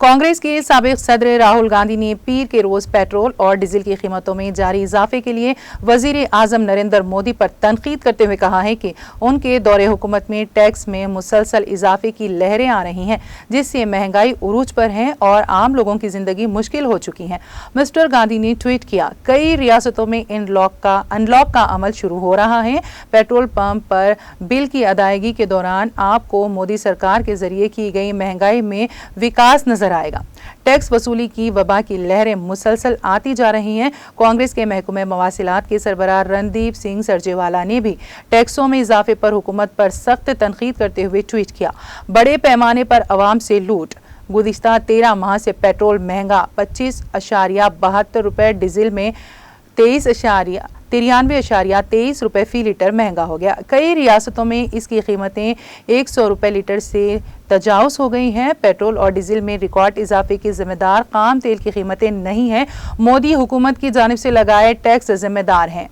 कांग्रेस के साबिक सदर राहुल गांधी ने पीर के रोज पेट्रोल और डीजल की कीमतों में जारी इजाफे के लिए वजीर आजम नरेंद्र मोदी पर तनकीद करते हुए कहा है कि उनके दौरे हुकूमत में टैक्स में मुसलसल इजाफे की लहरें आ रही हैं, जिससे महंगाई उरूज पर है और आम लोगों की जिंदगी मुश्किल हो चुकी है। मिस्टर गांधी ने ट्वीट किया, कई रियासतों में अनलॉक का अमल शुरू हो रहा है। पेट्रोल पंप पर बिल की अदायगी के दौरान आपको मोदी सरकार के जरिए की गई महंगाई में विकास नजर आएगा। टैक्स वसूली की वबा की लहरें मुसलसल आती जा रही हैं। कांग्रेस के महकमे मवासिलात के सरबराह रणदीप सिंह सरजेवाला ने भी टैक्सों में इजाफे पर हुकूमत पर सख्त तनकीद करते हुए ट्वीट किया, बड़े पैमाने पर अवाम से लूट। गुज़िश्ता 13 माह से पेट्रोल महंगा 25.72 रुपए, डीजल में 93.23 रुपए फी लीटर महंगा हो गया। कई रियासतों में इसकी कीमतें 100 रुपए लीटर से तजावुज़ हो गई हैं। पेट्रोल और डीजल में रिकॉर्ड इजाफे की जिम्मेदार खाम तेल की कीमतें नहीं हैं, मोदी हुकूमत की जानिब से लगाए टैक्स जिम्मेदार हैं।